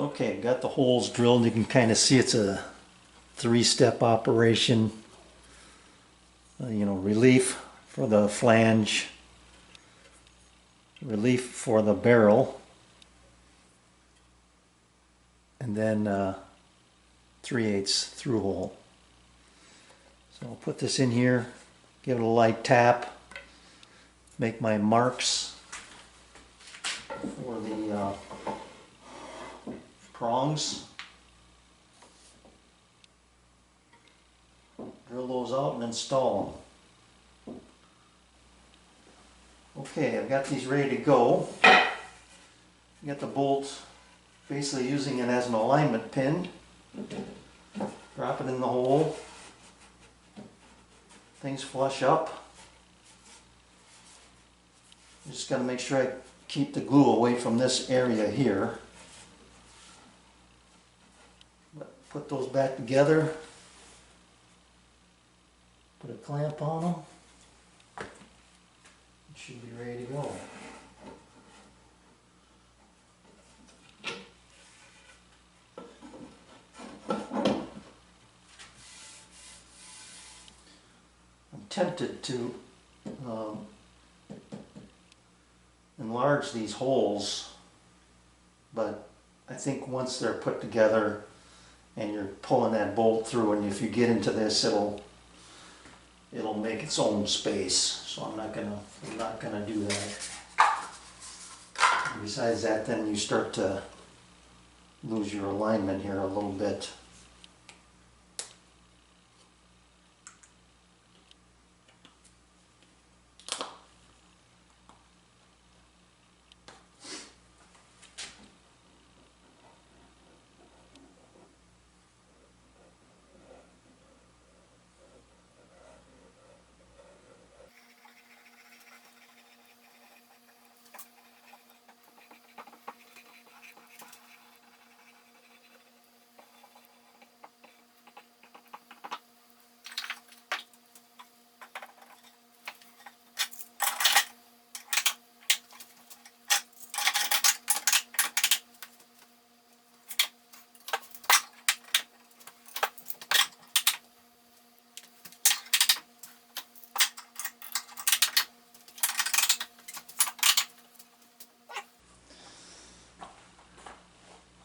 Okay, got the holes drilled. You can kind of see it's a three-step operation. Relief for the flange, relief for the barrel, and then 3/8 through hole. So I'll put this in here, give it a light tap, make my marks for the prongs. Drill those out and install them. Okay, I've got these ready to go. Got the bolt, basically using it as an alignment pin. Drop it in the hole. Things flush up. Just got to make sure I keep the glue away from this area here. Put those back together. Put a clamp on them. It should be ready to go. I'm tempted to enlarge these holes, but I think once they're put together and you're pulling that bolt through, and if you get into this, it'll make its own space. So I'm not gonna do that. And besides that, then you start to lose your alignment here a little bit.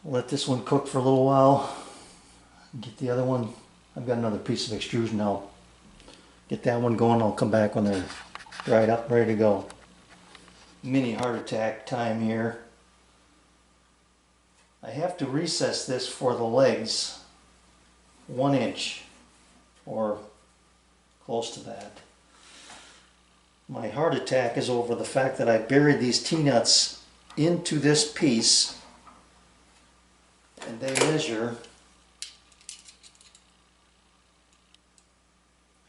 Let this one cook for a little while. Get the other one. I've got another piece of extrusion. I'll get that one going. I'll come back when they're dried up, ready to go. Mini heart attack time here. I have to recess this for the legs 1 inch or close to that. My heart attack is over the fact that I buried these T-nuts into this piece, and they measure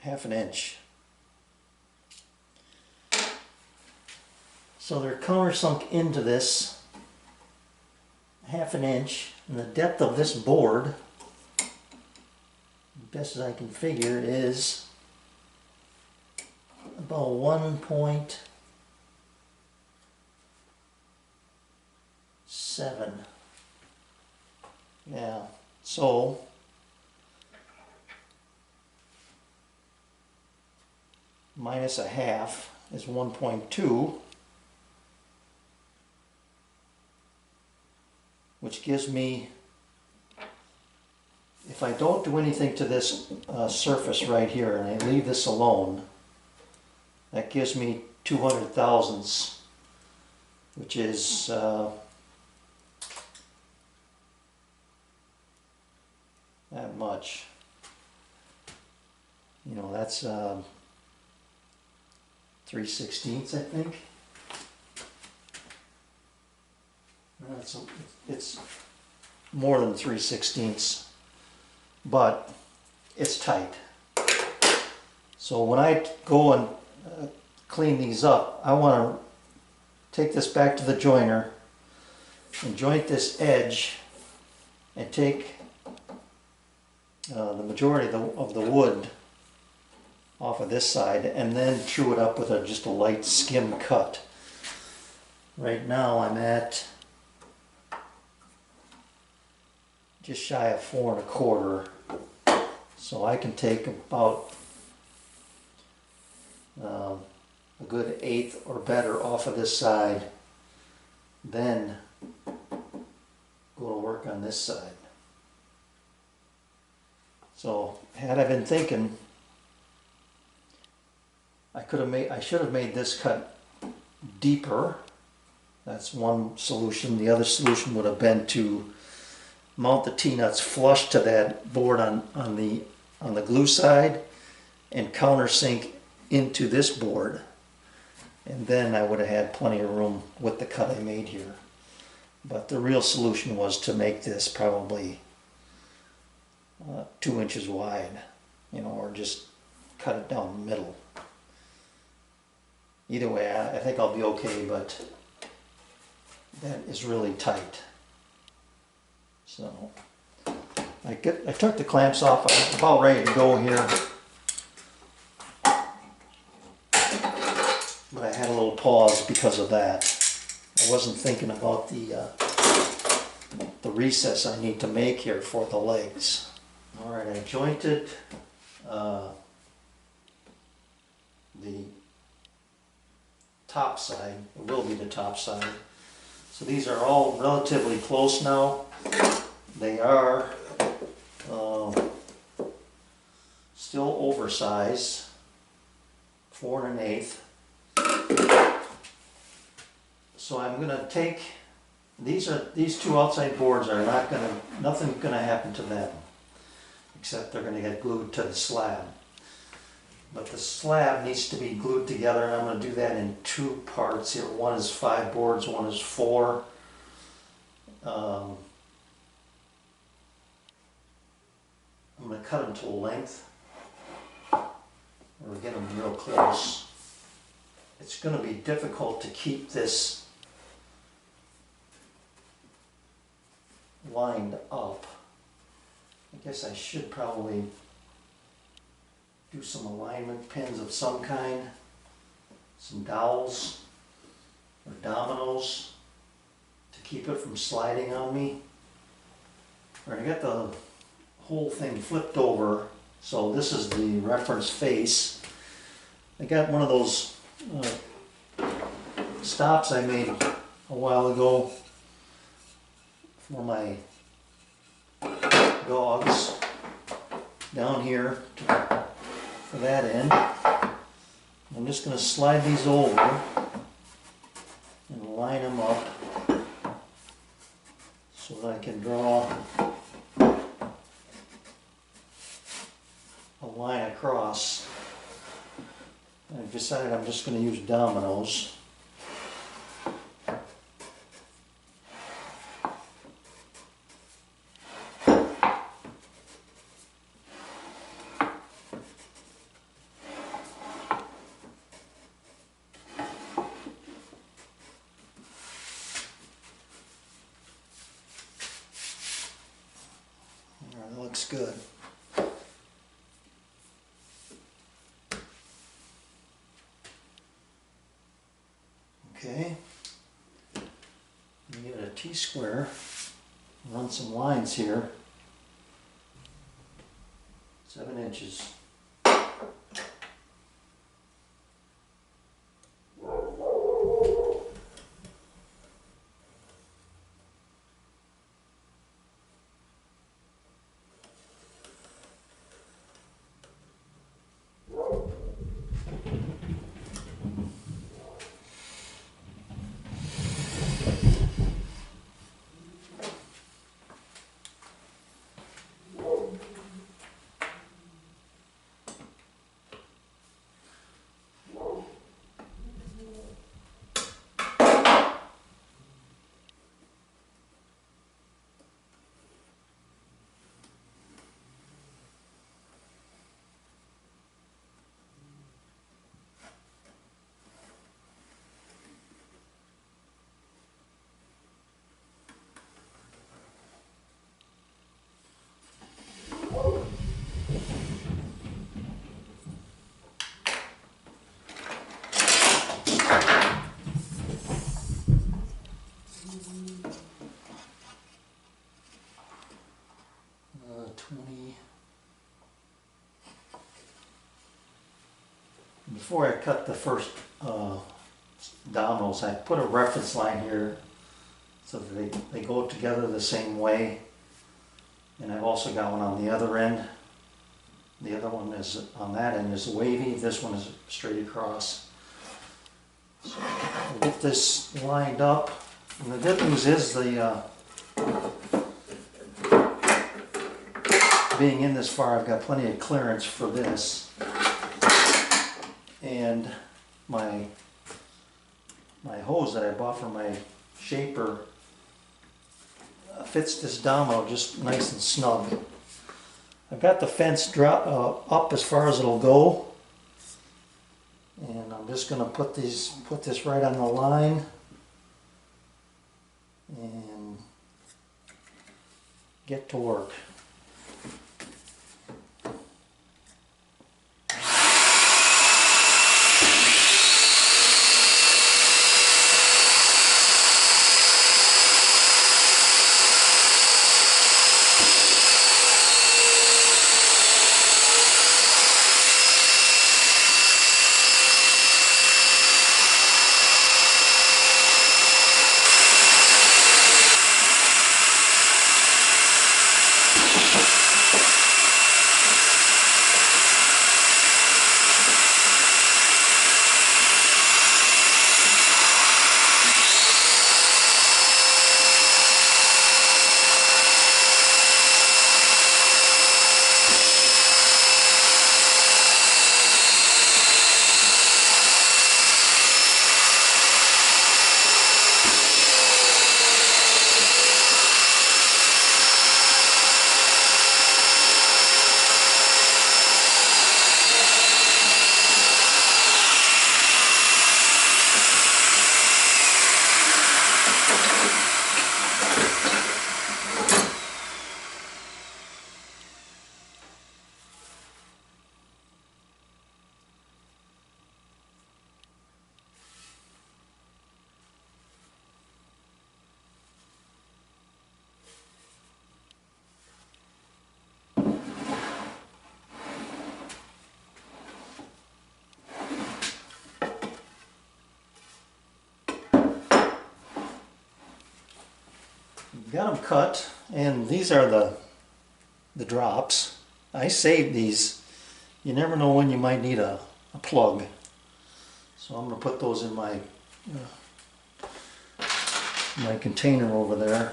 1/2 inch. So they're countersunk into this 1/2 inch, and the depth of this board, best as I can figure, is about 1.7. Yeah, so minus 1/2 is 1.2, which gives me, if I don't do anything to this surface right here and I leave this alone, that gives me 200 thousandths, which is that much. That's 3/16, I think. It's more than 3/16, but it's tight. So when I go and clean these up, I want to take this back to the joiner and joint this edge and take the majority of the wood off of this side, and then true it up with just a light skim cut. Right now I'm at just shy of 4 1/4. So I can take about a good 1/8 or better off of this side, then go to work on this side. So had I been thinking, I should have made this cut deeper. That's one solution. The other solution would have been to mount the T-nuts flush to that board on the glue side and countersink into this board. And then I would have had plenty of room with the cut I made here. But the real solution was to make this probably 2 inches wide, you know, or just cut it down the middle. Either way, I think I'll be okay, but that is really tight. So I took the clamps off. I'm about ready to go here, but I had a little pause because of that. I wasn't thinking about the recess I need to make here for the legs. All right, I jointed the top side. It will be the top side. So these are all relatively close now. They are still oversized, 4 1/8. So I'm going to take these two outside boards are nothing's going to happen to them, except they're going to get glued to the slab. But the slab needs to be glued together, and I'm going to do that in 2 parts here. One is 5 boards, one is 4. I'm going to cut them to a length, or get them real close. It's going to be difficult to keep this lined up. I guess I should probably do some alignment pins of some kind, some dowels or dominoes to keep it from sliding on me. Alright, I got the whole thing flipped over, so this is the reference face. I got one of those stops I made a while ago for my dogs down here for that end. I'm just going to slide these over and line them up so that I can draw a line across. I've decided I'm just going to use dominoes. That looks good. Okay, give it a T-square, run some lines here, 7 inches. before I cut the first dominoes, I put a reference line here so that they go together the same way. And I've also got one on the other end. The other one is on that end is wavy. This one is straight across. So I'll get this lined up. And the good news is being in this far, I've got plenty of clearance for this. And my hose that I bought for my shaper fits this domino just nice and snug. I've got the fence up as far as it'll go, and I'm just going to put this right on the line and get to work. Got them cut, and these are the drops. I saved these. You never know when you might need a plug. So I'm going to put those in my container over there.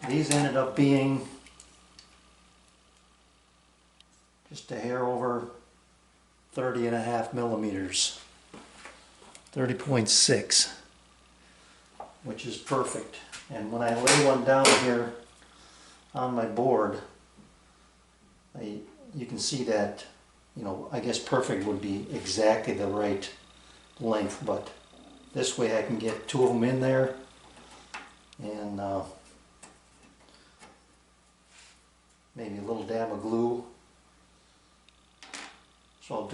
These ended up being just a hair over 30.5 millimeters. 30.6, which is perfect. And when I lay one down here on my board, you can see that, I guess perfect would be exactly the right length, but this way I can get two of them in there, and maybe a little dab of glue. So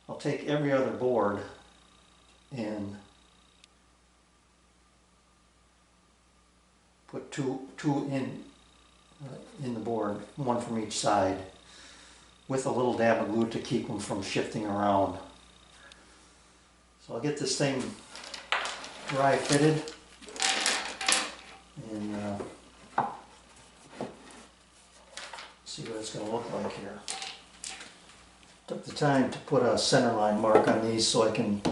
I'll take every other board and put two in the board, one from each side, with a little dab of glue to keep them from shifting around. So I'll get this thing dry fitted, and see what it's going to look like here. Took the time to put a center line mark on these so I can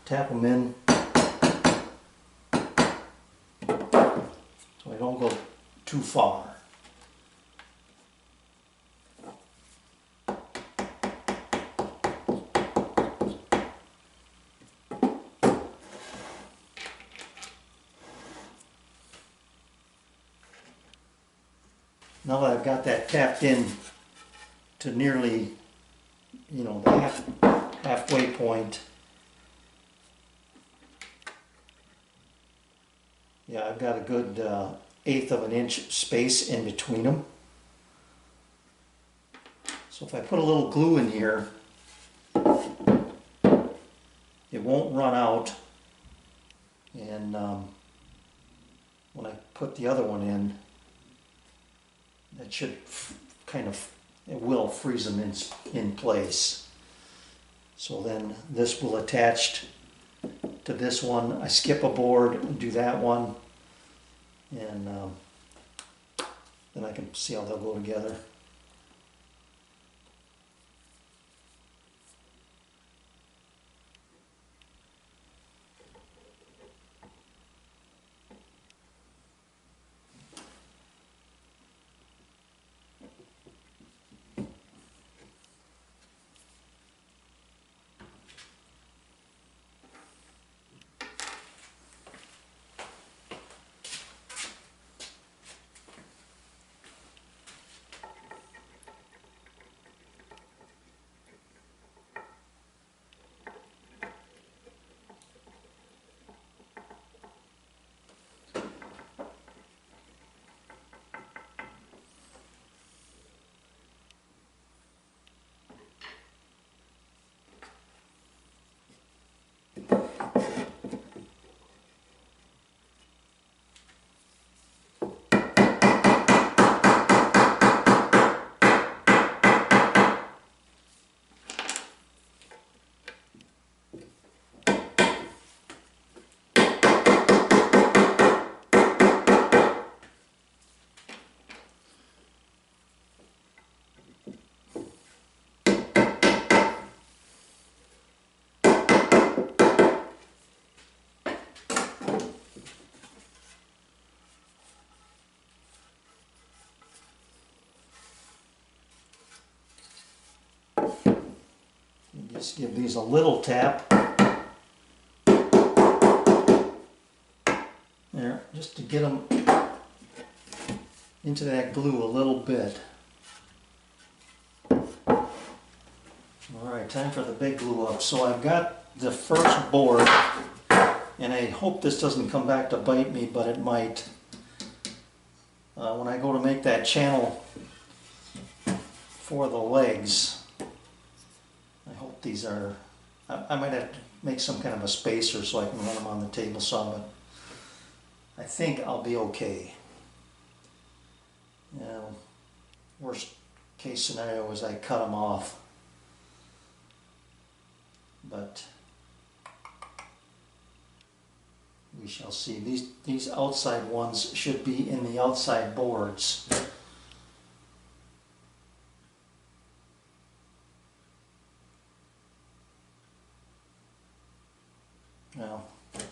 tap them in. So I don't go too far. Now that I've got that tapped in to nearly, the halfway point, yeah, I've got a good 1/8 of an inch space in between them. So if I put a little glue in here, it won't run out, and when I put the other one in, it should kind of, it will freeze them in place. So then this will attach to this one. I skip a board and do that one, and then I can see how they'll go together. Just give these a little tap. There, just to get them into that glue a little bit. Alright, time for the big glue up. So I've got the first board, and I hope this doesn't come back to bite me, but it might. When I go to make that channel for the legs, I hope these are, I might have to make some kind of a spacer so I can run them on the table saw, but I think I'll be okay. Now, worst case scenario is I cut them off, but we shall see. These outside ones should be in the outside boards. Now, I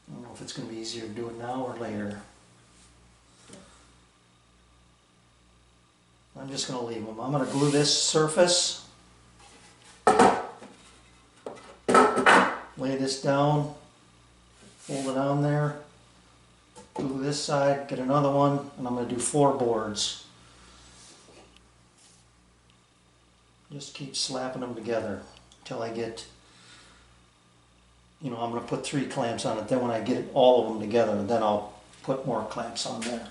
don't know if it's going to be easier to do it now or later. I'm just going to leave them. I'm going to glue this surface, lay this down, hold it on there, glue this side, get another one, and I'm going to do 4 boards. Just keep slapping them together until I get, you know, I'm going to put 3 clamps on it. Then when I get all of them together, then I'll put more clamps on there.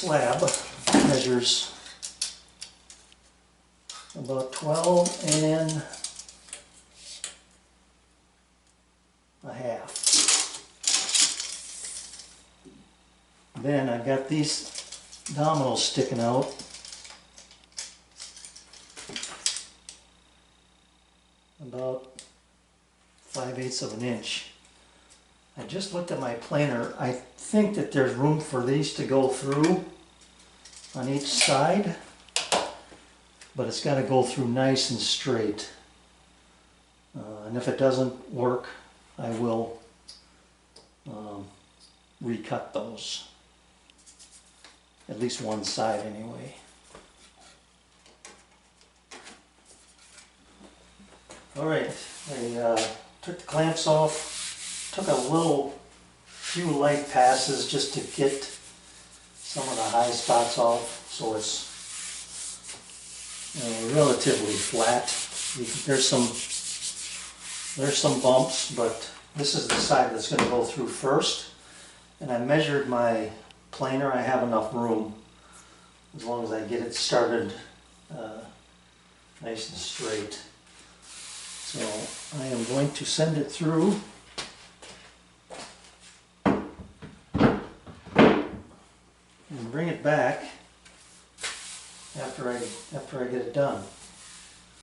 slab measures about 12.5. Then I got these dominoes sticking out. About 5/8 of an inch. I just looked at my planer. I think that there's room for these to go through on each side, but it's got to go through nice and straight. And if it doesn't work, I will recut those. At least one side anyway. Alright, I took the clamps off, took a few light passes just to get some of the high spots off, so it's relatively flat. There's some bumps, but this is the side that's going to go through first. And I measured my planer. I have enough room as long as I get it started nice and straight. So I am going to send it through